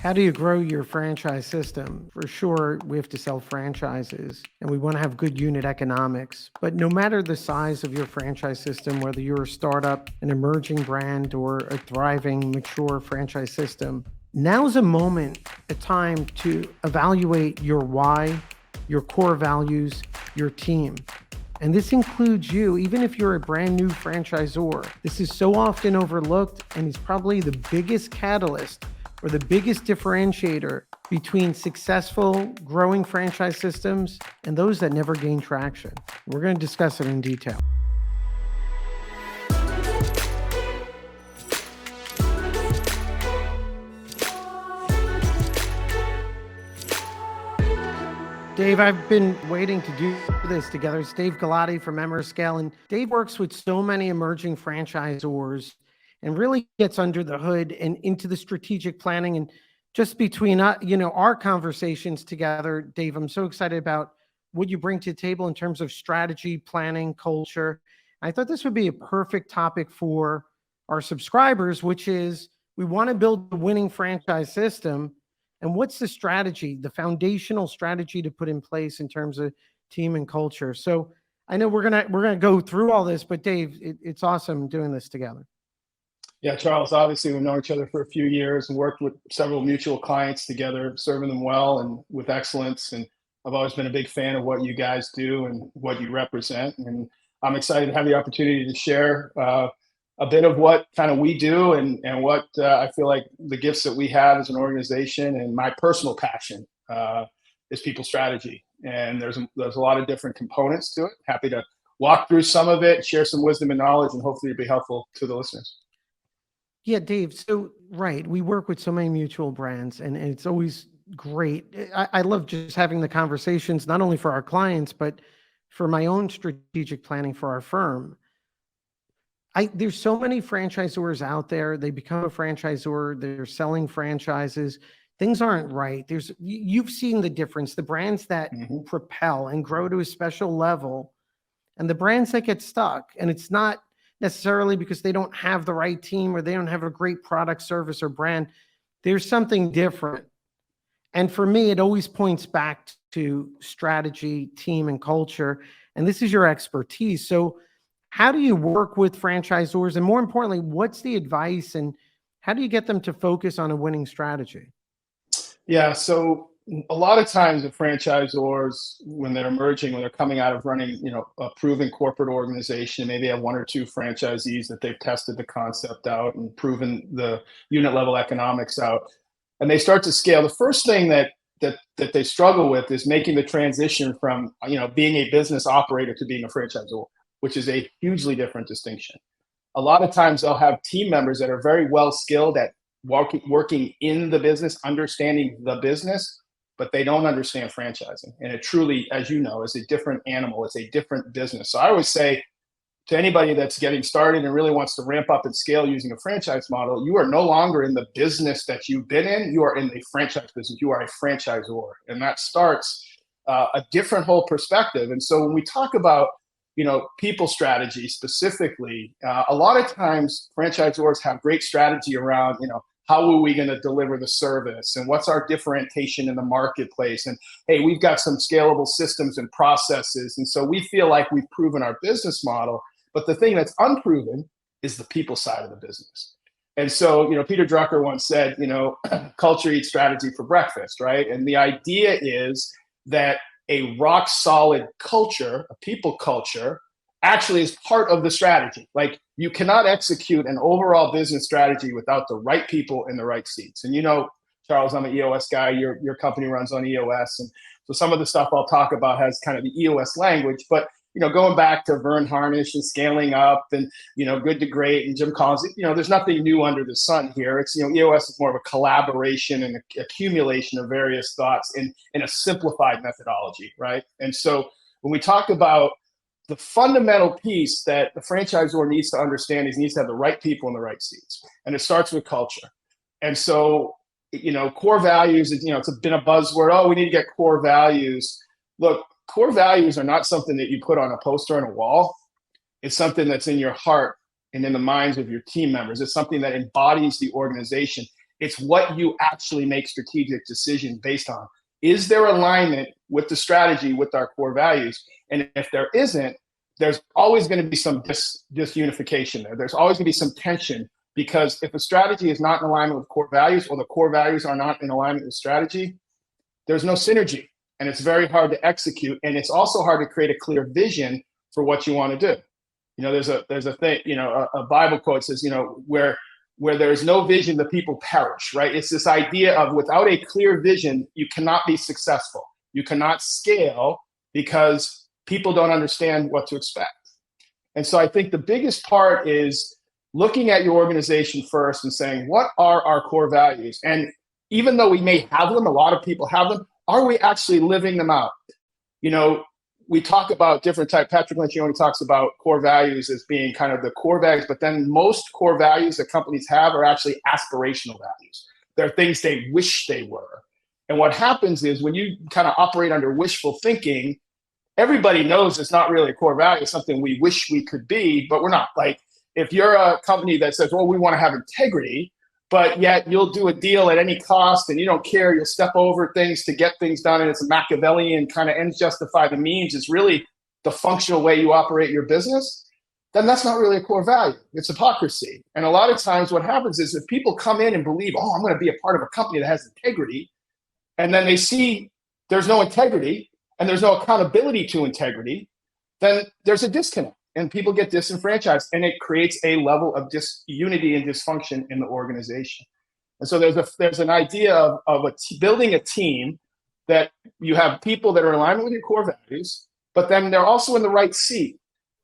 How do you grow your franchise system? For sure, we have to sell franchises and we want to have good unit economics. But no matter the size of your franchise system, whether you're a startup, an emerging brand, or a thriving, mature franchise system, now's a moment, a time to evaluate your why, your core values, your team. And this includes you, even if you're a brand new franchisor. This is so often overlooked and is probably the biggest catalyst or the biggest differentiator between successful growing franchise systems and those that never gain traction. We're going to discuss it in detail. Dave, I've been waiting to do this together. It's Dave Gullotti from EmmerScale, and Dave works with so many emerging franchisors and really gets under the hood and into the strategic planning. And just between our conversations together, Dave, I'm so excited about what you bring to the table in terms of strategy, planning, culture. I thought this would be a perfect topic for our subscribers, which is we want to build a winning franchise system. And what's the strategy, the foundational strategy to put in place in terms of team and culture? So I know we're gonna go through all this, but Dave, it's awesome doing this together. Yeah, Charles, obviously we've known each other for a few years and worked with several mutual clients together, serving them well and with excellence. And I've always been a big fan of what you guys do and what you represent. And I'm excited to have the opportunity to share a bit of what kind of we do and what I feel like the gifts that we have as an organization. And my personal passion is people strategy. And there's a lot of different components to it. Happy to walk through some of it, share some wisdom and knowledge, and hopefully it'll be helpful to the listeners. Yeah, Dave. So, right, we work with so many mutual brands, and it's always great. I love just having the conversations, not only for our clients, but for my own strategic planning for our firm. There's so many franchisors out there. They become a franchisor. They're selling franchises. Things aren't right. You've seen the difference. The brands that propel and grow to a special level, and the brands that get stuck. And it's not necessarily because they don't have the right team or they don't have a great product, service, or brand. There's something different. And for me, it always points back to strategy, team, and culture. And this is your expertise. So how do you work with franchisors? And more importantly, what's the advice and how do you get them to focus on a winning strategy? Yeah, so a lot of times the franchisors, when they're emerging, when they're coming out of running, a proven corporate organization, maybe have one or two franchisees that they've tested the concept out and proven the unit level economics out, and they start to scale. The first thing that they struggle with is making the transition from being a business operator to being a franchisor, which is a hugely different distinction. A lot of times they'll have team members that are very well skilled at working in the business, understanding the business, but they don't understand franchising. And it truly, as you know, is a different animal. It's a different business. So I always say to anybody that's getting started and really wants to ramp up and scale using a franchise model, you are no longer in the business that you've been in. You are in the franchise business. You are a franchisor. And that starts a different whole perspective. And so when we talk about people strategy specifically, a lot of times franchisors have great strategy around, how are we going to deliver the service and what's our differentiation in the marketplace? And hey, we've got some scalable systems and processes. And so we feel like we've proven our business model. But the thing that's unproven is the people side of the business. And so, Peter Drucker once said, culture eats strategy for breakfast, right? And the idea is that a rock solid culture, a people culture, actually is part of the strategy. Like you cannot execute an overall business strategy without the right people in the right seats. And Charles, I'm an EOS guy. Your company runs on EOS, and so some of the stuff I'll talk about has kind of the EOS language. But going back to Vern Harnish and scaling up, and Good to Great and Jim Collins, there's nothing new under the sun here. It's EOS is more of a collaboration and accumulation of various thoughts in a simplified methodology, right? And so when we talk about the fundamental piece that the franchisor needs to understand is he needs to have the right people in the right seats. And it starts with culture. And so, core values, it's been a buzzword. Oh, we need to get core values. Look, core values are not something that you put on a poster on a wall. It's something that's in your heart and in the minds of your team members. It's something that embodies the organization. It's what you actually make strategic decisions based on. Is there alignment with the strategy, with our core values? And if there isn't, there's always going to be some disunification there. There's always going to be some tension, because if a strategy is not in alignment with core values, or the core values are not in alignment with strategy, there's no synergy, and it's very hard to execute. And it's also hard to create a clear vision for what you want to do. There's a thing, a Bible quote says, where there's no vision, the people perish, right? It's this idea of, without a clear vision, you cannot be successful. You cannot scale because people don't understand what to expect. And so I think the biggest part is looking at your organization first and saying, what are our core values? And even though we may have them, a lot of people have them, are we actually living them out? We talk about different types. Patrick Lencioni talks about core values as being kind of the core values, but then most core values that companies have are actually aspirational values. They're things they wish they were. And what happens is, when you kind of operate under wishful thinking, everybody knows it's not really a core value. It's something we wish we could be, but we're not. Like, if you're a company that says, well, we want to have integrity, but yet you'll do a deal at any cost and you don't care, you'll step over things to get things done, and it's a Machiavellian kind of ends justify the means, is really the functional way you operate your business, then that's not really a core value. It's hypocrisy. And a lot of times what happens is, if people come in and believe, oh, I'm going to be a part of a company that has integrity, and then they see there's no integrity and there's no accountability to integrity, then there's a disconnect. And people get disenfranchised, and it creates a level of disunity and dysfunction in the organization. And so there's an idea of building a team that you have people that are in alignment with your core values, but then they're also in the right seat.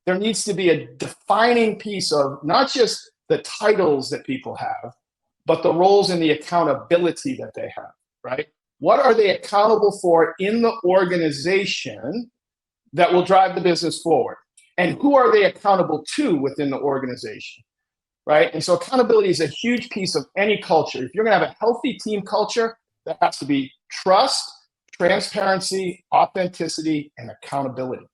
There needs to be a defining piece of not just the titles that people have, but the roles and the accountability that they have, right? What are they accountable for in the organization that will drive the business forward? And who are they accountable to within the organization, right? And so accountability is a huge piece of any culture. If you're going to have a healthy team culture, that has to be trust, transparency, authenticity, and accountability.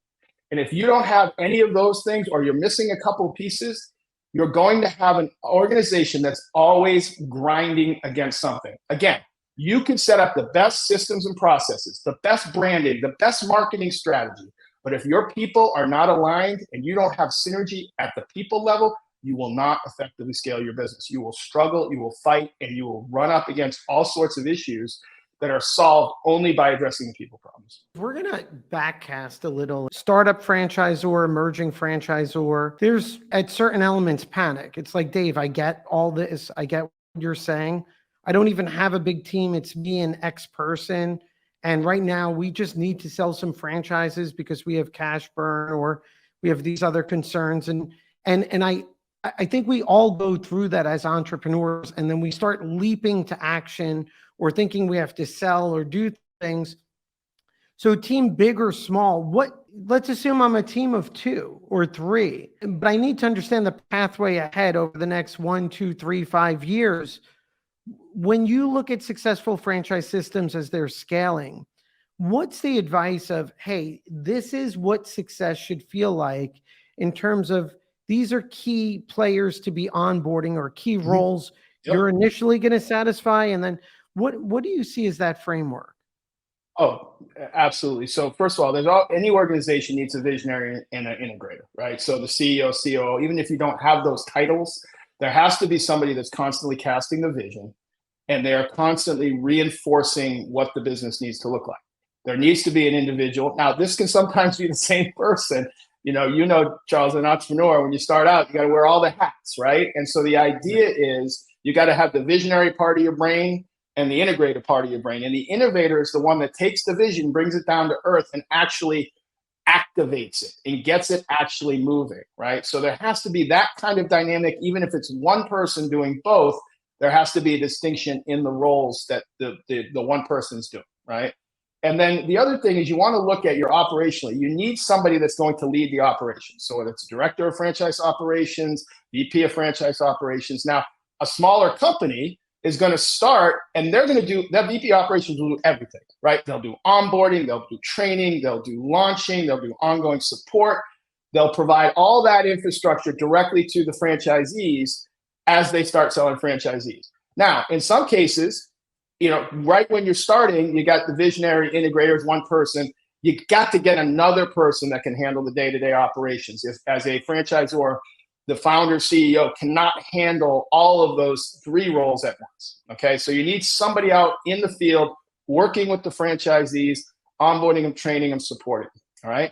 And if you don't have any of those things, or you're missing a couple of pieces, you're going to have an organization that's always grinding against something. Again, you can set up the best systems and processes, the best branding, the best marketing strategy. But if your people are not aligned and you don't have synergy at the people level, you will not effectively scale your business. You will struggle, you will fight, and you will run up against all sorts of issues that are solved only by addressing the people problems. We're going to backcast a little. Startup franchisor, emerging franchisor. There's, at certain elements, panic. It's like, Dave, I get all this. I get what you're saying. I don't even have a big team. It's me and X person. And right now we just need to sell some franchises because we have cash burn, or we have these other concerns. And I think we all go through that as entrepreneurs, and then we start leaping to action or thinking we have to sell or do things. So team big or small, let's assume I'm a team of 2 or 3, but I need to understand the pathway ahead over the next 1, 2, 3, 5 years. When you look at successful franchise systems as they're scaling, what's the advice of, hey, this is what success should feel like in terms of these are key players to be onboarding, or key roles you're initially going to satisfy? And then what do you see as that framework? Oh, absolutely. So first of all, any organization needs a visionary and an integrator, right? So the CEO, COO, even if you don't have those titles, there has to be somebody that's constantly casting the vision, and they are constantly reinforcing what the business needs to look like. There needs to be an individual. Now, this can sometimes be the same person. Charles, an entrepreneur, when you start out, you got to wear all the hats, right? And so the idea is you got to have the visionary part of your brain and the integrator part of your brain. And the innovator is the one that takes the vision, brings it down to earth, and actually activates it and gets it actually moving, right? So there has to be that kind of dynamic. Even if it's one person doing both, there has to be a distinction in the roles that the one person's doing, right? And then the other thing is, you want to look at your operationally. You need somebody that's going to lead the operations. So whether it's director of franchise operations, VP of franchise operations. Now, a smaller company is going to start, and they're going to do, that VP operations will do everything, right? They'll do onboarding, they'll do training, they'll do launching, they'll do ongoing support. They'll provide all that infrastructure directly to the franchisees as they start selling franchisees. Now, in some cases, right when you're starting, you got the visionary integrators, one person. You got to get another person that can handle the day-to-day operations. If, as a franchisor, the founder CEO cannot handle all of those three roles at once. Okay, so you need somebody out in the field working with the franchisees, onboarding them, training them, supporting them. All right.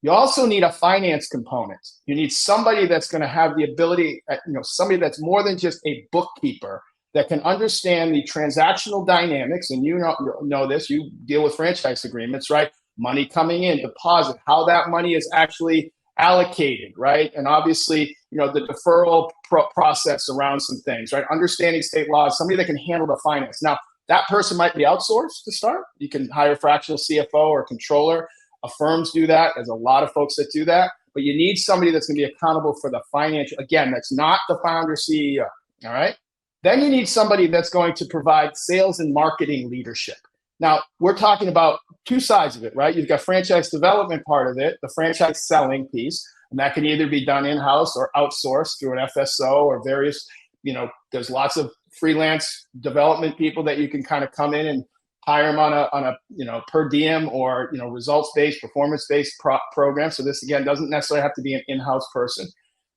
You also need a finance component. You need somebody that's going to have the ability, somebody that's more than just a bookkeeper, that can understand the transactional dynamics. And you know this, you deal with franchise agreements, right? Money coming in, deposit, how that money is actually allocated, right? And obviously, the deferral process around some things, right? Understanding state laws, somebody that can handle the finance. Now, that person might be outsourced to start. You can hire a fractional CFO or controller. Firms do that. There's a lot of folks that do that. But you need somebody that's going to be accountable for the financial. Again, that's not the founder CEO, all right? Then you need somebody that's going to provide sales and marketing leadership. Now, we're talking about two sides of it, right? You've got franchise development part of it, the franchise selling piece, and that can either be done in-house or outsourced through an FSO or various, there's lots of freelance development people that you can kind of come in and hire them on a per diem or results-based, performance-based program. So this again doesn't necessarily have to be an in-house person.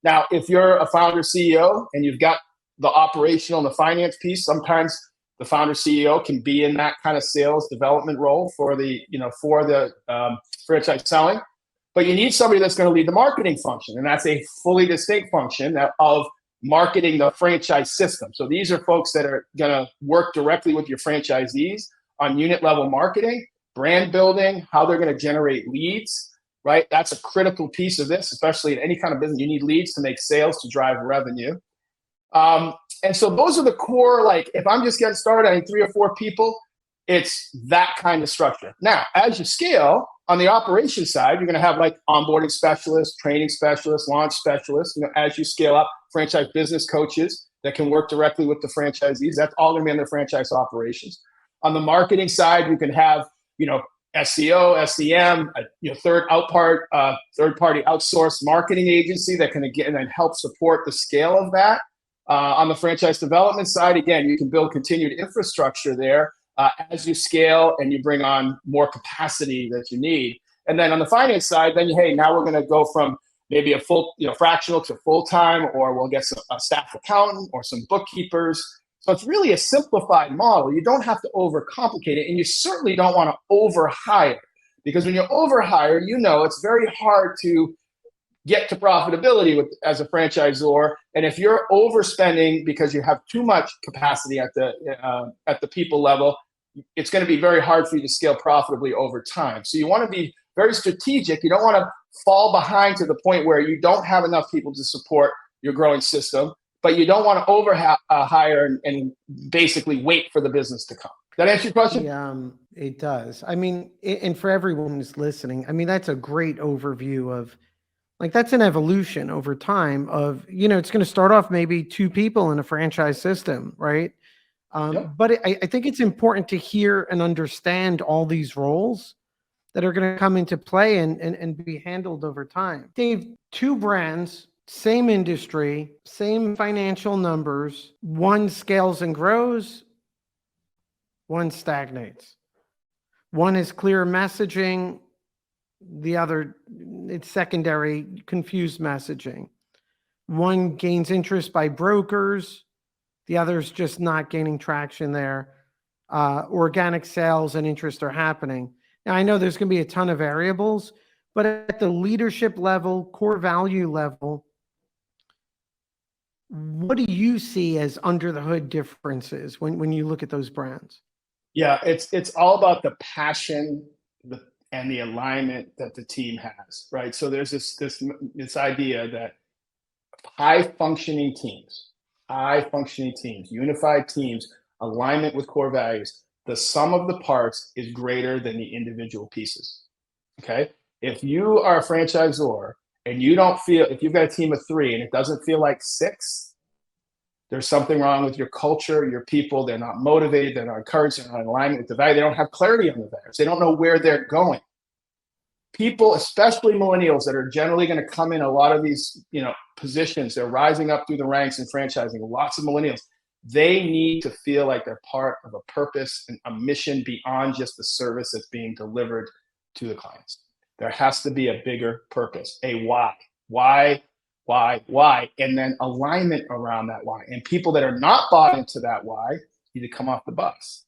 Now, if you're a founder CEO and you've got the operational and the finance piece, sometimes the founder CEO can be in that kind of sales development role for the franchise selling. But you need somebody that's going to lead the marketing function, and that's a fully distinct function of marketing the franchise system. So these are folks that are going to work directly with your franchisees on unit level marketing, brand building, how they're going to generate leads, right? That's a critical piece of this, especially in any kind of business. You need leads to make sales, to drive revenue. And so those are the core, like if I'm just getting started, I need 3 or 4 people, it's that kind of structure. Now, as you scale on the operations side, you're going to have like onboarding specialists, training specialists, launch specialists, as you scale up, franchise business coaches that can work directly with the franchisees. That's all going to be in their franchise operations. On the marketing side, you can have, SEO, SEM, third-party outsourced marketing agency that can again and help support the scale of that. On the franchise development side, again, you can build continued infrastructure there as you scale and you bring on more capacity that you need. And then on the finance side, then now we're going to go from maybe a full, fractional to full-time, or we'll get a staff accountant or some bookkeepers. So it's really a simplified model. You don't have to overcomplicate it, and you certainly don't want to overhire, because when you overhire, it's very hard to get to profitability as a franchisor. And if you're overspending because you have too much capacity at the people level, it's going to be very hard for you to scale profitably over time. So you want to be very strategic. You don't want to fall behind to the point where you don't have enough people to support your growing system, but you don't want to hire and basically wait for the business to come. Does that answer your question? Yeah, it does. I mean, and for everyone who's listening, I mean, that's a great overview of, like, that's an evolution over time of, it's going to start off maybe 2 people in a franchise system, right? Yep. But I think it's important to hear and understand all these roles that are going to come into play and be handled over time. Dave, 2 brands, same industry, same financial numbers, one scales and grows, one stagnates. One is clear messaging, the other, it's secondary, confused messaging. One gains interest by brokers, the other's just not gaining traction there. Organic sales and interest are happening. Now, I know there's going to be a ton of variables, but at the leadership level, core value level, what do you see as under the hood differences when you look at those brands? Yeah, it's all about the passion and the alignment that the team has, right? So there's this idea that high functioning teams, unified teams, alignment with core values, the sum of the parts is greater than the individual pieces. Okay. If you are a franchisor and you don't feel, if you've got a team of 3 and it doesn't feel like 6, there's something wrong with your culture, your people. They're not motivated. They're not encouraged. They're not in alignment with the value. They don't have clarity on the values. They don't know where they're going. People, especially millennials that are generally going to come in a lot of these, positions, they're rising up through the ranks in franchising. Lots of millennials. They need to feel like they're part of a purpose and a mission beyond just the service that's being delivered to the clients. There has to be a bigger purpose, a why. Why, and then alignment around that why. And people that are not bought into that why need to come off the bus,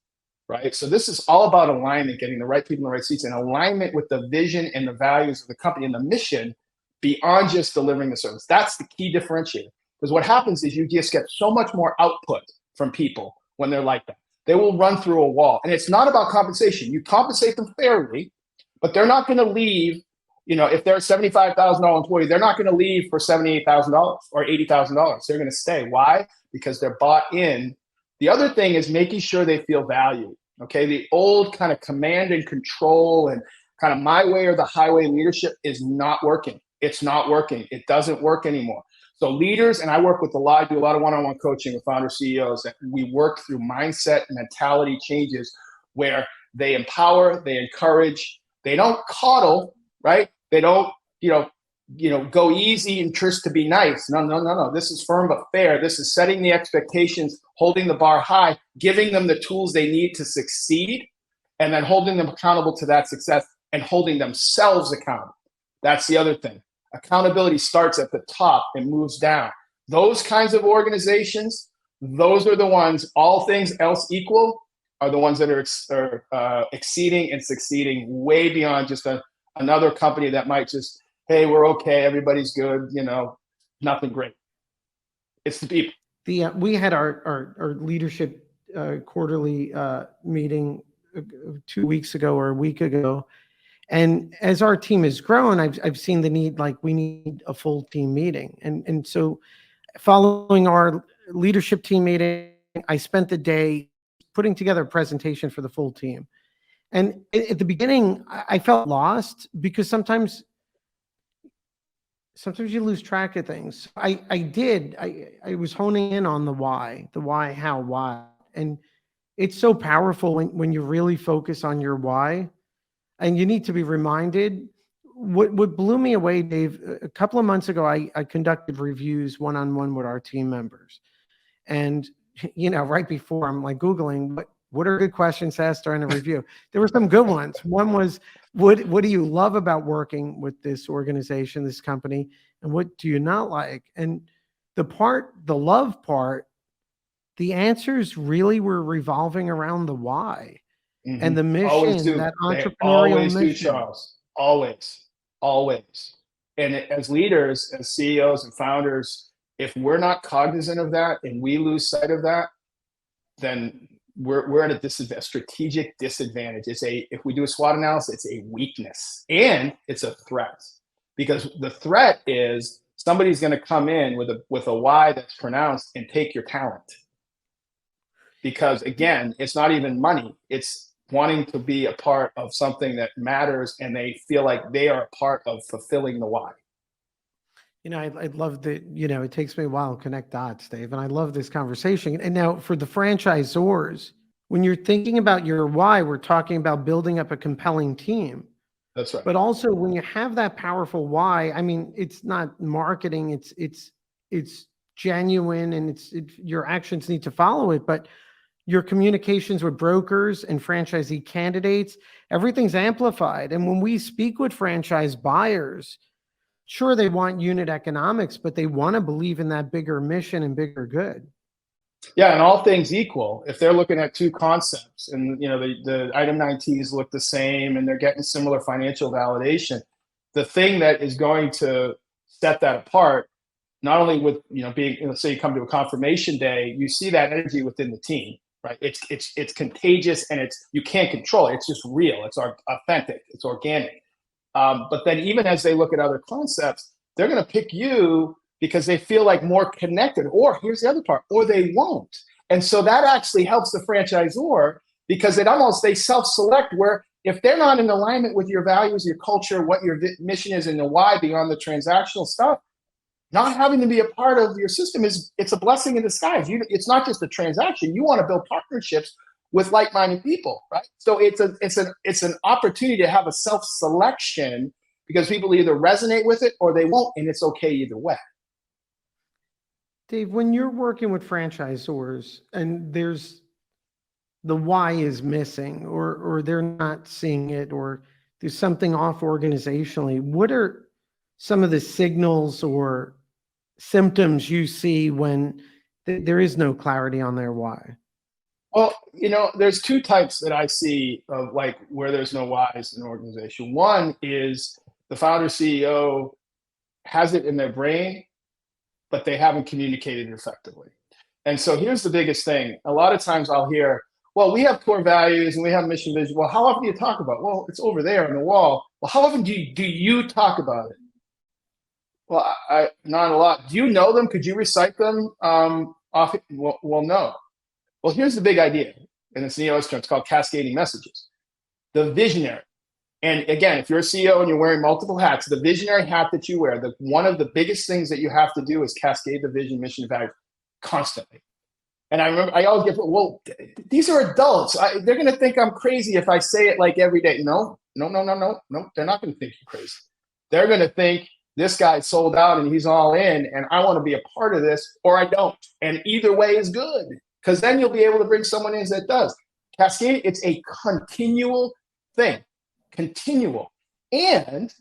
right? So this is all about alignment, getting the right people in the right seats, and alignment with the vision and the values of the company and the mission beyond just delivering the service. That's the key differentiator. Because what happens is you just get so much more output from people when they're like that. They will run through a wall. And it's not about compensation. You compensate them fairly, but they're not going to leave. If they're a $75,000 employee, they're not going to leave for $78,000 or $80,000. They're going to stay. Why? Because they're bought in. The other thing is making sure they feel valued. Okay. The old kind of command and control and kind of my way or the highway leadership is not working. It's not working. It doesn't work anymore. So leaders, and I work with I do a lot of one-on-one coaching with founder CEOs, that we work through mindset and mentality changes where they empower, they encourage, they don't coddle, right? They don't, go easy and just to be nice. No. This is firm but fair. This is setting the expectations, holding the bar high, giving them the tools they need to succeed, and then holding them accountable to that success and holding themselves accountable. That's the other thing. Accountability starts at the top and moves down. Those kinds of organizations, those are the ones, all things else equal, are the ones that are exceeding and succeeding way beyond just another company that might just, hey, we're okay, everybody's good, nothing great. It's the people. We had our leadership quarterly meeting 2 weeks ago or a week ago. And as our team has grown, I've seen the need, like we need a full team meeting. And so following our leadership team meeting, I spent the day putting together a presentation for the full team. And at the beginning, I felt lost because sometimes you lose track of things. I was honing in on the why, how, why. And it's so powerful when you really focus on your why. And you need to be reminded. What blew me away, Dave, a couple of months ago, I conducted reviews one-on-one with our team members. And, right before I'm like Googling, what are good questions asked during a review? There were some good ones. One was, what do you love about working with this organization, this company? And what do you not like? And the love part, the answers really were revolving around the why. Mm-hmm. And the mission, that entrepreneurial always mission. Do, Charles. Always. And as leaders, as CEOs and founders, if we're not cognizant of that and we lose sight of that, then we're at a strategic disadvantage. If we do a SWOT analysis, it's a weakness and it's a threat, because the threat is somebody's going to come in with a why that's pronounced and take your talent. Because again, it's not even money. It's wanting to be a part of something that matters, and they feel like they are a part of fulfilling the why. I love that, it takes me a while to connect dots, Dave, and I love this conversation. And now for the franchisors, when you're thinking about your why, we're talking about building up a compelling team. That's right. But also when you have that powerful why, it's not marketing, it's genuine, and your actions need to follow it, but your communications with brokers and franchisee candidates, everything's amplified. And when we speak with franchise buyers, sure, they want unit economics, but they want to believe in that bigger mission and bigger good. Yeah, and all things equal, if they're looking at two concepts and the item 9Ts look the same and they're getting similar financial validation, the thing that is going to set that apart, not only with being, let's say you come to a confirmation day, you see that energy within the team. Right, it's contagious, and you can't control it. It's just real. It's authentic. It's organic. But then even as they look at other concepts, they're going to pick you because they feel like more connected. Or here's the other part, or they won't. And so that actually helps the franchisor, because they self-select, where if they're not in alignment with your values, your culture, what your mission is, and the why beyond the transactional stuff, not having to be a part of your system it's a blessing in disguise. It's not just a transaction. You want to build partnerships with like-minded people, right? So it's an opportunity to have a self-selection, because people either resonate with it or they won't, and it's okay either way. Dave, when you're working with franchisors and the why is missing or they're not seeing it or there's something off organizationally, what are some of the signals or symptoms you see when there is no clarity on their why? Well, there's two types that I see of like where there's no whys in an organization. One is the founder CEO has it in their brain, but they haven't communicated it effectively. And so here's the biggest thing. A lot of times I'll hear, well, we have core values and we have mission vision. Well, how often do you talk about it? Well, it's over there on the wall. Well, how often do you talk about it? Well, not a lot. Do you know them? Could you recite them? Well, no. Well, here's the big idea, and it's an EOS term. It's called cascading messages. The visionary, and again, if you're a CEO and you're wearing multiple hats, the visionary hat that you wear, one of the biggest things that you have to do is cascade the vision, mission, value constantly. And I remember I always get, well, these are adults. They're going to think I'm crazy if I say it like every day. No. They're not going to think you're crazy. They're going to think this guy's sold out and he's all in, and I want to be a part of this, or I don't. And either way is good, because then you'll be able to bring someone in that does. Cascade, it's a continual thing, continual. And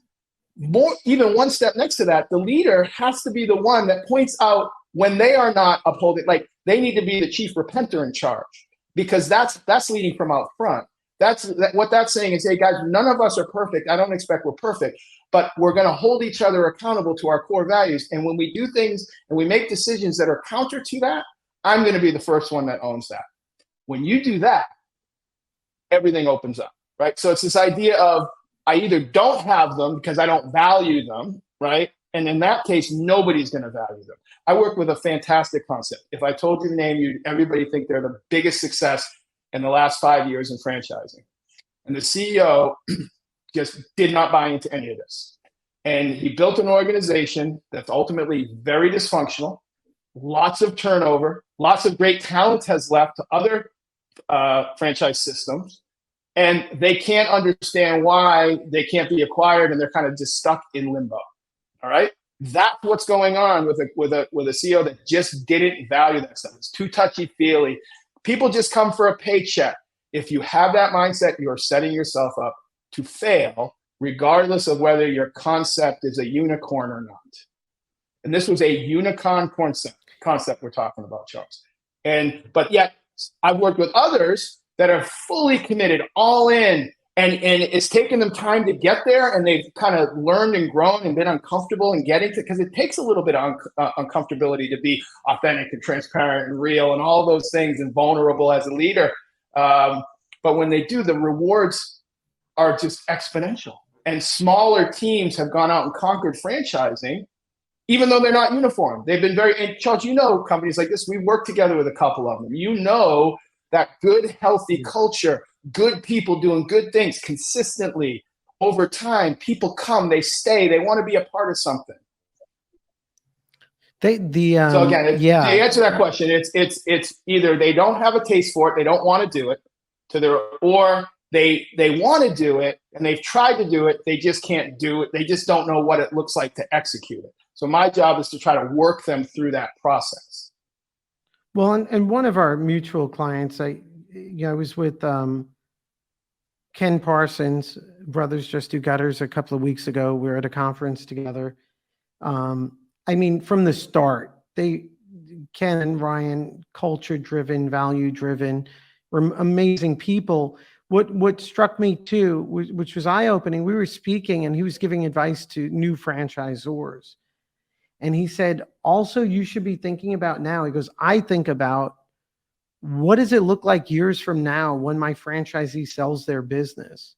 more, even one step next to that, the leader has to be the one that points out when they are not upholding, like they need to be the chief repenter in charge, because that's leading from out front. What that's saying is, hey guys, none of us are perfect. I don't expect we're perfect, but we're going to hold each other accountable to our core values. And when we do things and we make decisions that are counter to that, I'm going to be the first one that owns that. When you do that, everything opens up, right? So it's this idea of I either don't have them because I don't value them, right? And in that case, nobody's going to value them. I work with a fantastic concept. If I told you the name, everybody think they're the biggest success in the last 5 years in franchising. And the CEO just did not buy into any of this. And he built an organization that's ultimately very dysfunctional, lots of turnover, lots of great talent has left to other franchise systems, and they can't understand why they can't be acquired, and they're kind of just stuck in limbo. All right, that's what's going on with a CEO that just didn't value that stuff. It's too touchy feely. People just come for a paycheck. If you have that mindset, you're setting yourself up to fail, regardless of whether your concept is a unicorn or not. And this was a unicorn concept we're talking about, Charles. But yet I've worked with others that are fully committed, all in, and it's taken them time to get there, and they've kind of learned and grown and been uncomfortable in getting to, because it takes a little bit of uncomfortability to be authentic and transparent and real and all those things and vulnerable as a leader. But when they do, the rewards are just exponential. And smaller teams have gone out and conquered franchising, even though they're not uniform. They've been and Charles, companies like this, we work together with a couple of them. That good, healthy culture, good people doing good things consistently over time, people come, they stay, they want to be a part of something. So again, to answer that question, it's either they don't have a taste for it, they don't want to do it or they want to do it and they've tried to do it, they just can't do it. They just don't know what it looks like to execute it. So my job is to try to work them through that process. Well, and one of our mutual clients, I was with Ken Parsons, Brothers Just Do Gutters, a couple of weeks ago. We were at a conference together. From the start, Ken and Ryan, culture-driven, value-driven, were amazing people. What struck me too, which was eye-opening, we were speaking and he was giving advice to new franchisors. And he said, also, you should be thinking about now. He goes, I think about what does it look like years from now when my franchisee sells their business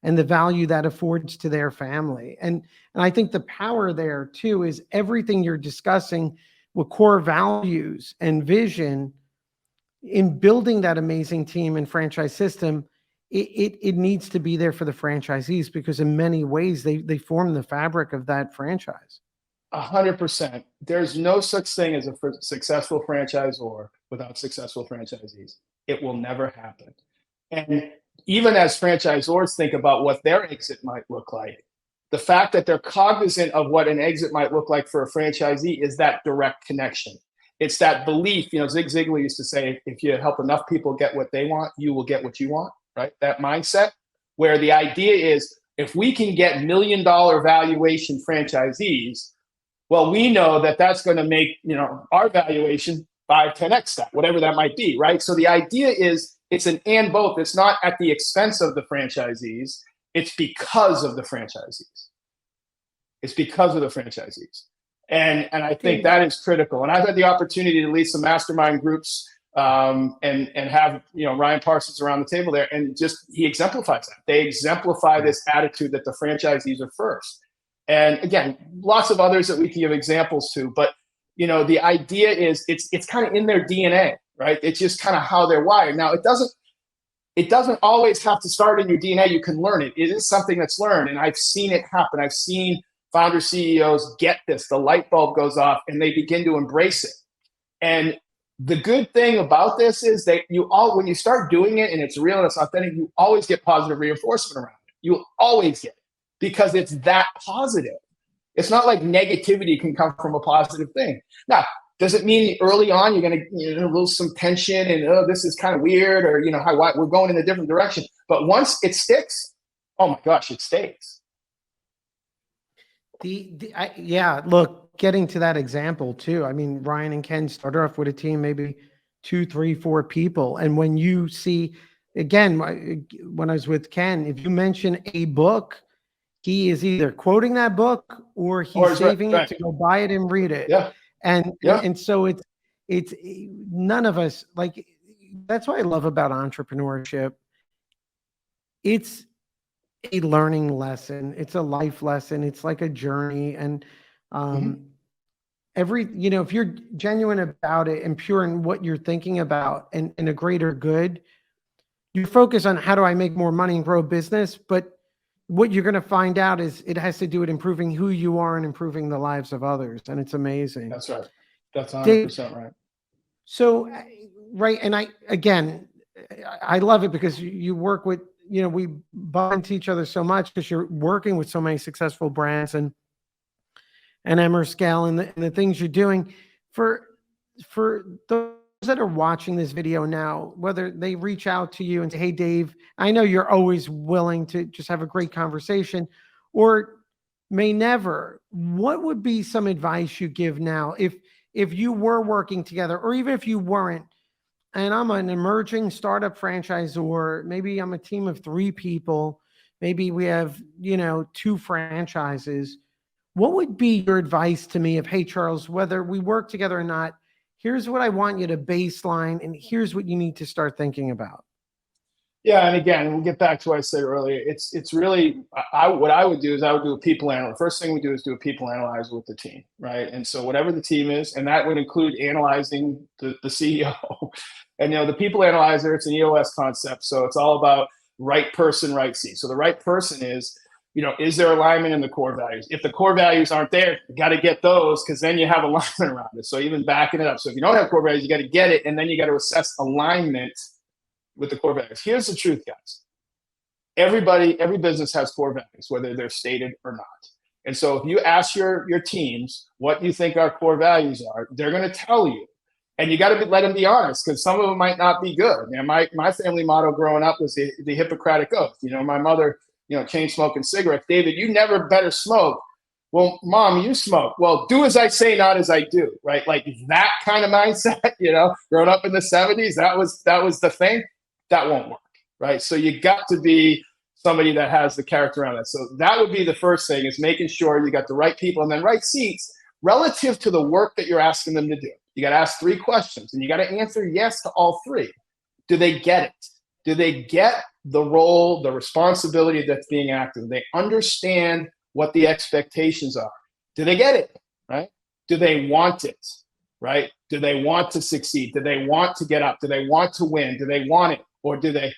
and the value that affords to their family. And I think the power there too is everything you're discussing with core values and vision in building that amazing team and franchise system. It needs to be there for the franchisees, because in many ways they form the fabric of that franchise. 100%. There's no such thing as a successful franchisor without successful franchisees. It will never happen. And even as franchisors think about what their exit might look like, the fact that they're cognizant of what an exit might look like for a franchisee is that direct connection. It's that belief, Zig Ziglar used to say, if you help enough people get what they want, you will get what you want, right? That mindset, where the idea is, if we can get $1 million valuation franchisees, well, we know that that's going to make, our valuation 5, 10x that, whatever that might be, right? So the idea is, it's an and both. It's not at the expense of the franchisees. It's because of the franchisees. It's because of the franchisees. And I think that is critical. And I've had the opportunity to lead some mastermind groups and have, Ryan Parsons around the table there. And he exemplifies that. They exemplify this attitude that the franchisees are first. And again, lots of others that we can give examples to. But, the idea is it's kind of in their DNA, right? It's just kind of how they're wired. Now, it doesn't always have to start in your DNA. You can learn it. It is something that's learned. And I've seen it happen. I've seen founder CEOs get this. The light bulb goes off and they begin to embrace it. And the good thing about this is that when you start doing it and it's real and it's authentic, you always get positive reinforcement around it. You will always get it because it's that positive. It's not like negativity can come from a positive thing. Now, does it mean early on you're going to lose some tension and, oh, this is kind of weird, or, we're going in a different direction. But once it sticks, oh my gosh, it stays. Look, getting to that example too. I mean, Ryan and Ken started off with a team, maybe 2, 3, 4 people. And when you see, again, when I was with Ken, if you mention a book, he is either quoting that book or he's saving it to go buy it and read it. Yeah. And so it's none of us, like, that's what I love about entrepreneurship. It's a learning lesson. It's a life lesson. It's like a journey. And if you're genuine about it and pure in what you're thinking about and a greater good, you focus on how do I make more money and grow business. But what you're going to find out is it has to do with improving who you are and improving the lives of others. And it's amazing. That's right. That's 100% right. So, right. And I love it because you work with, we bump into each other so much because you're working with so many successful brands and EmmerScale and the things you're doing for those that are watching this video now, whether they reach out to you and say, hey, Dave, I know you're always willing to just have a great conversation, or may never, what would be some advice you give now if you were working together, or even if you weren't, and I'm an emerging startup franchisor, maybe I'm a team of 3 people, maybe we have, 2 franchises. What would be your advice to me of, hey, Charles, whether we work together or not, here's what I want you to baseline, and here's what you need to start thinking about? Yeah, and again, we'll get back to what I said earlier. It's really, what I would do is I would do a people analysis. First thing we do is do a people analyzer with the team, right? And so whatever the team is, and that would include analyzing the CEO. And the people analyzer, it's an EOS concept, so it's all about right person, right seat. So the right person is, is there alignment in the core values? If the core values aren't there, you got to get those, because then you have alignment around it. So even backing it up. So if you don't have core values, you got to get it, and then you got to assess alignment with the core values. Here's the truth, guys. Every business has core values, whether they're stated or not. And so if you ask your teams what you think our core values are, they're going to tell you. And you got to let them be honest, because some of them might not be good. And my family motto growing up was the Hippocratic Oath. My mother, chain smoking cigarettes. David, you never better smoke. Well, Mom, you smoke. Well, do as I say, not as I do, right? Like that kind of mindset, growing up in the 70s, that was the thing. That won't work, right? So you got to be somebody that has the character around that. So that would be the first thing, is making sure you got the right people and then right seats relative to the work that you're asking them to do. You got to ask 3 questions, and you got to answer yes to all 3. Do they get it? Do they get the role, the responsibility that's being acted? Do they understand what the expectations are? Do they get it, right? Do they want it, right? Do they want to succeed? Do they want to get up? Do they want to win? Do they want it? Or do they,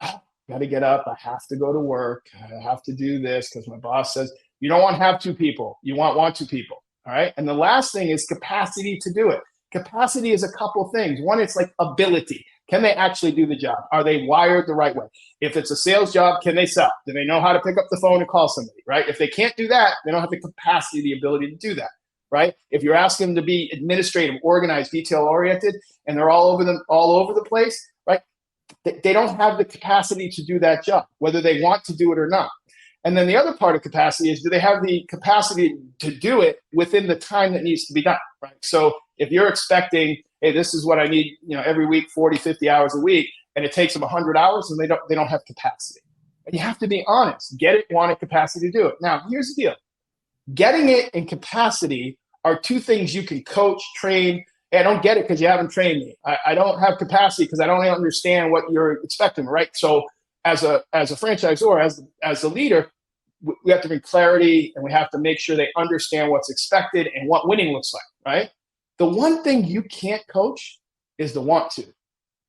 got to get up, I have to go to work, I have to do this because my boss says? You don't want to have 2 people. You want 2 people, all right? And the last thing is capacity to do it. Capacity is a couple things. One, it's like ability. Can they actually do the job? Are they wired the right way? If it's a sales job, can they sell? Do they know how to pick up the phone and call somebody, right? If they can't do that, they don't have the capacity, the ability to do that. right? If you're asking them to be administrative, organized, detail oriented, and they're all over the place, right? They don't have the capacity to do that job, whether they want to do it or not. And then the other part of capacity is, do they have the capacity to do it within the time that needs to be done, right? So if you're expecting, hey, this is what I need, every week, 40, 50 hours a week, and it takes them 100 hours, and they don't have capacity. And you have to be honest, get it, want it, capacity to do it. Now, here's the deal. Getting it and capacity are two things you can coach, train. Hey, I don't get it because you haven't trained me. I don't have capacity because I don't understand what you're expecting, right? So as a franchisor, as a leader, we have to bring clarity, and we have to make sure they understand what's expected and what winning looks like, right? The one thing you can't coach is the want to.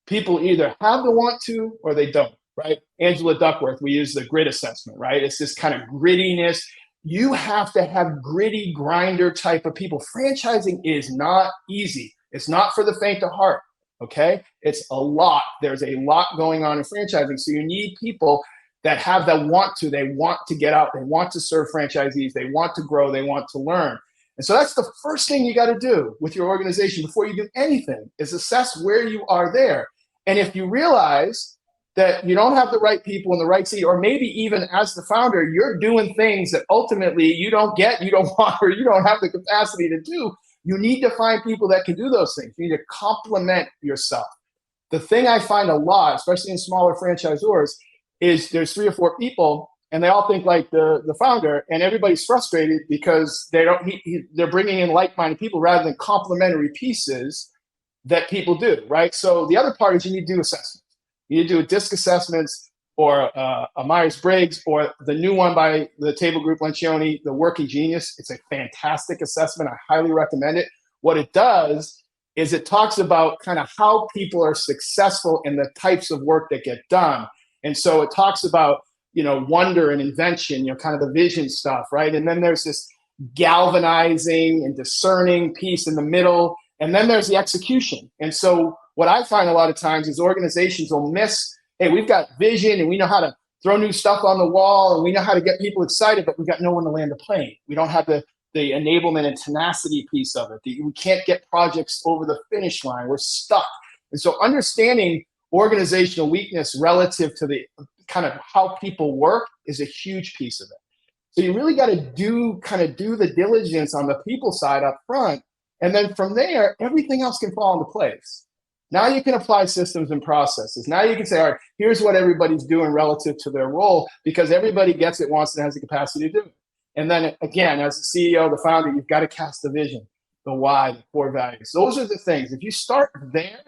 People either have the want to or they don't, right? Angela Duckworth, we use the grit assessment, right? It's this kind of grittiness. You have to have gritty grinder type of people. Franchising is not easy. It's not for the faint of heart, okay? It's a lot. There's a lot going on in franchising. So you need people that have that want to. They want to get out. They want to serve franchisees. They want to grow. They want to learn. And so that's the first thing you got to do with your organization before you do anything, is assess where you are there. And if you realize that you don't have the right people in the right seat, or maybe even as the founder, you're doing things that ultimately you don't get, you don't want, or you don't have the capacity to do, you need to find people that can do those things. You need to complement yourself. The thing I find a lot, especially in smaller franchisors, is there's 3 or 4 people and they all think like the founder, and everybody's frustrated because they're bringing in like-minded people rather than complementary pieces that people do, right? So the other part is you need to do assessments. You need to do a DISC assessments, or a Myers-Briggs, or the new one by the Table Group Lencioni, the Working Genius. It's a fantastic assessment. I highly recommend it. What it does is it talks about kind of how people are successful in the types of work that get done. And so it talks about, wonder and invention, kind of the vision stuff, right? And then there's this galvanizing and discerning piece in the middle. And then there's the execution. And so what I find a lot of times is organizations will miss, hey, we've got vision and we know how to throw new stuff on the wall and we know how to get people excited, but we've got no one to land a plane. We don't have the enablement and tenacity piece of it. We can't get projects over the finish line. We're stuck. And so understanding organizational weakness relative to the kind of how people work is a huge piece of it. So you really got to do the diligence on the people side up front. And then from there, everything else can fall into place. Now you can apply systems and processes. Now you can say, all right, here's what everybody's doing relative to their role, because everybody gets it, wants and has the capacity to do it. And then again, as the CEO, the founder, you've got to cast the vision, the why, the core values. Those are the things. If you start there,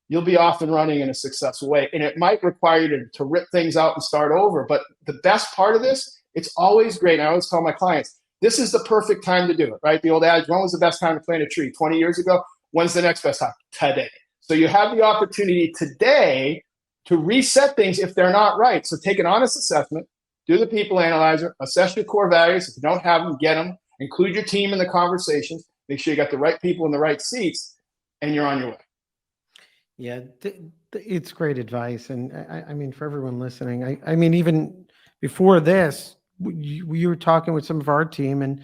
you'll be off and running in a successful way. And it might require you to rip things out and start over. But the best part of this, it's always great. And I always tell my clients, this is the perfect time to do it, right? The old adage, when was the best time to plant a tree? 20 years ago? When's the next best time? Today. So you have the opportunity today to reset things if they're not right. So take an honest assessment, do the people analyzer, assess your core values. If you don't have them, get them. Include your team in the conversations. Make sure you got the right people in the right seats, and you're on your way. Yeah, it's great advice. And I mean, for everyone listening, I mean, even before this, we were talking with some of our team and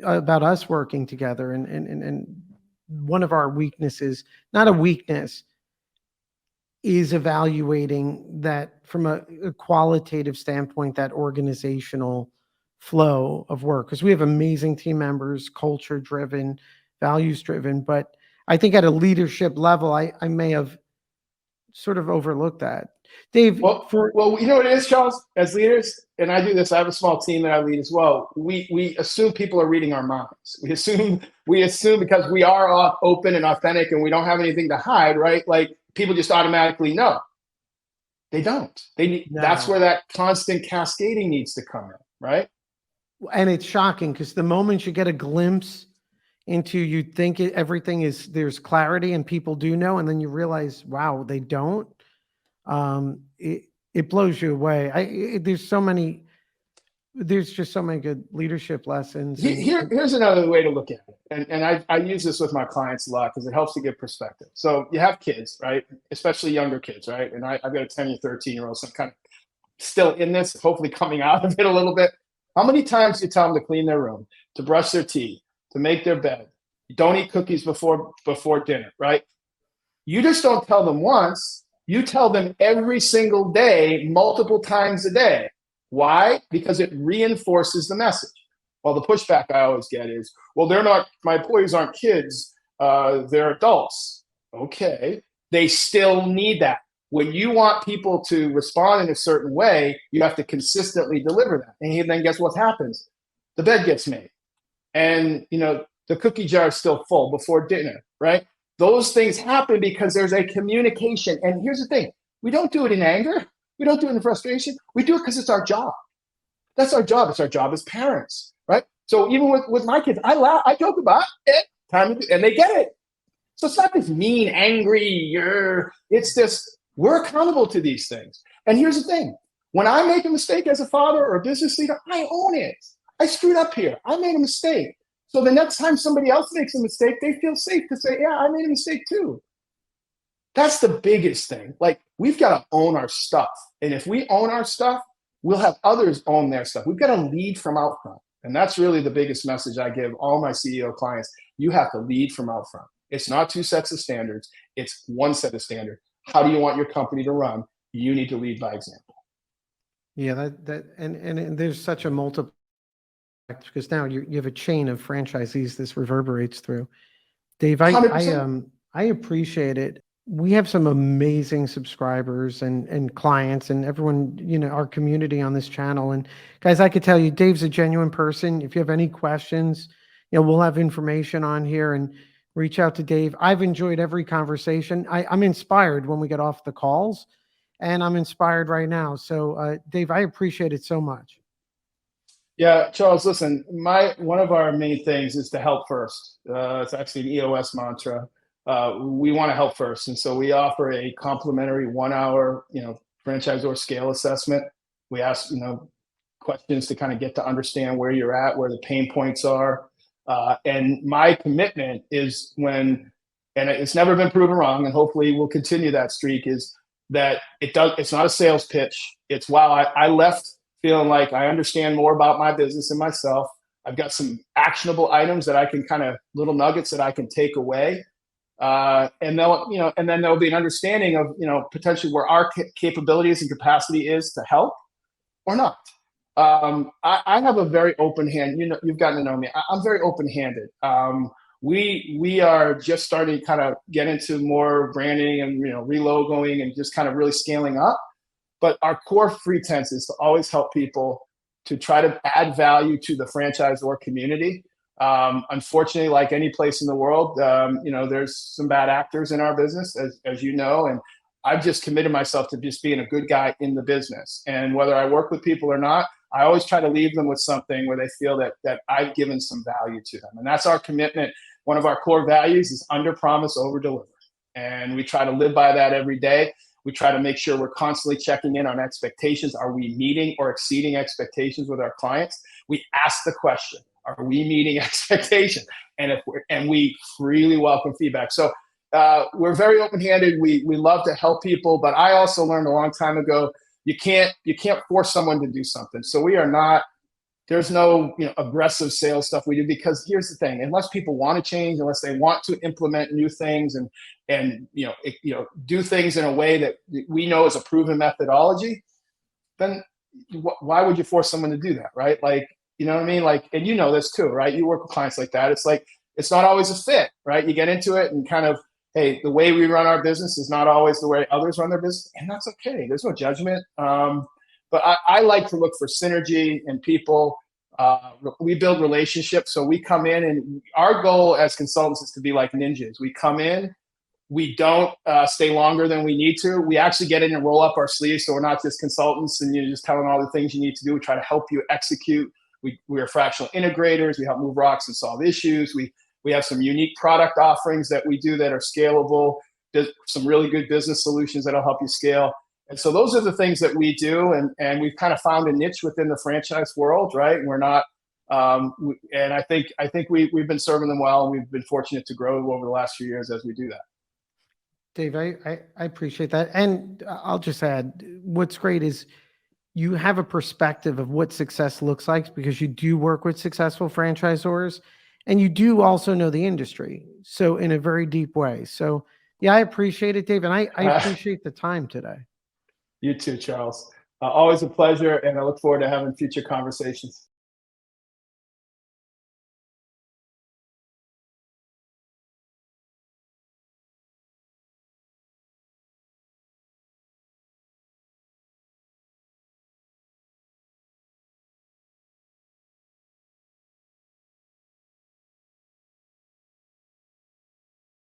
about us working together. And one of our weaknesses, not a weakness, is evaluating that from a qualitative standpoint, that organizational flow of work. Because we have amazing team members, culture driven, values driven, but I think at a leadership level, I may have sort of overlooked that. Dave, well, you know what it is, Charles? As leaders, and I do this, I have a small team that I lead as well. We assume people are reading our minds. We assume because we are open and authentic and we don't have anything to hide, right? Like people just automatically know. They don't. That's where that constant cascading needs to come in, right? And it's shocking because the moment you get a glimpse into, you think everything is, there's clarity and people do know, and then you realize, wow, they don't. It blows you away. There's just so many good leadership lessons. Here's another way to look at it. And I use this with my clients a lot because it helps to give perspective. So you have kids, right? Especially younger kids, right? And I've got a 10 or 13-year-old, so I'm kind of still in this, hopefully coming out of it a little bit. How many times do you tell them to clean their room, to brush their teeth, to make their bed. Don't eat cookies before dinner, right? You just don't tell them once. You tell them every single day, multiple times a day. Why? Because it reinforces the message. Well, the pushback I always get is, well, my employees aren't kids, they're adults. Okay, they still need that. When you want people to respond in a certain way, you have to consistently deliver that. And then guess what happens? The bed gets made. And, the cookie jar is still full before dinner, right? Those things happen because there's a communication. And here's the thing. We don't do it in anger. We don't do it in frustration. We do it because it's our job. That's our job. It's our job as parents, right? So even with my kids, I laugh, I joke about it, and they get it. So it's not this mean, angry, it's this, we're accountable to these things. And here's the thing. When I make a mistake as a father or a business leader, I own it. I screwed up here. I made a mistake. So the next time somebody else makes a mistake, they feel safe to say, yeah, I made a mistake too. That's the biggest thing. Like, we've got to own our stuff. And if we own our stuff, we'll have others own their stuff. We've got to lead from out front. And that's really the biggest message I give all my CEO clients. You have to lead from out front. It's not two sets of standards. It's one set of standards. How do you want your company to run? You need to lead by example. Yeah, and there's such a multiple, because now you have a chain of franchisees this reverberates through. Dave, I appreciate it. We have some amazing subscribers and clients and everyone, our community on this channel. And guys, I could tell you, Dave's a genuine person. If you have any questions, we'll have information on here, and reach out to Dave. I've enjoyed every conversation. I'm inspired when we get off the calls, and I'm inspired right now. So Dave, I appreciate it so much. Yeah, Charles, listen, one of our main things is to help first. It's actually an EOS mantra. We want to help first. And so we offer a complimentary 1-hour, franchisor scale assessment. We ask, questions to kind of get to understand where you're at, where the pain points are. And my commitment is and it's never been proven wrong, and hopefully we'll continue that streak, is that it's not a sales pitch. It's, wow, I left feeling like I understand more about my business and myself. I've got some actionable items that I can little nuggets that I can take away. And then there'll be an understanding of, potentially where our capabilities and capacity is to help or not. I have a very open hand. You've gotten to know me. I'm very open-handed. We are just starting to kind of get into more branding and, relogoing and just kind of really scaling up. But our core pretense is to always help people, to try to add value to the franchisor community. Unfortunately, like any place in the world, there's some bad actors in our business, as you know, and I've just committed myself to just being a good guy in the business. And whether I work with people or not, I always try to leave them with something where they feel that I've given some value to them. And that's our commitment. One of our core values is under promise, over deliver. And we try to live by that every day. We try to make sure we're constantly checking in on expectations. Are we meeting or exceeding expectations with our clients? We ask the question, are we meeting expectations? And we freely welcome feedback. So we're very open-handed. We love to help people, but I also learned a long time ago, you can't force someone to do something. So we are not, there's no aggressive sales stuff we do, because here's the thing: unless people want to change, unless they want to implement new things and do things in a way that we know is a proven methodology, then why would you force someone to do that, right? Like, you know what I mean? Like, and you know this too, right? You work with clients like that. It's like, it's not always a fit, right? You get into it and kind of, hey, the way we run our business is not always the way others run their business, and that's okay. There's no judgment. But I like to look for synergy in people. We build relationships. So we come in, and our goal as consultants is to be like ninjas. We come in, we don't stay longer than we need to. We actually get in and roll up our sleeves. So we're not just consultants and you're just telling all the things you need to do. We try to help you execute. We're fractional integrators. We help move rocks and solve issues. We have some unique product offerings that we do that are scalable. There's some really good business solutions that'll help you scale. And so those are the things that we do. And we've kind of found a niche within the franchise world, right? And we're not, and I think we've been serving them well, and we've been fortunate to grow over the last few years as we do that. Dave, I appreciate that. And I'll just add, what's great is you have a perspective of what success looks like, because you do work with successful franchisors. and you do also know the industry. So in a very deep way. So yeah, I appreciate it, Dave. And I appreciate the time today. You too, Charles. Always a pleasure. And I look forward to having future conversations.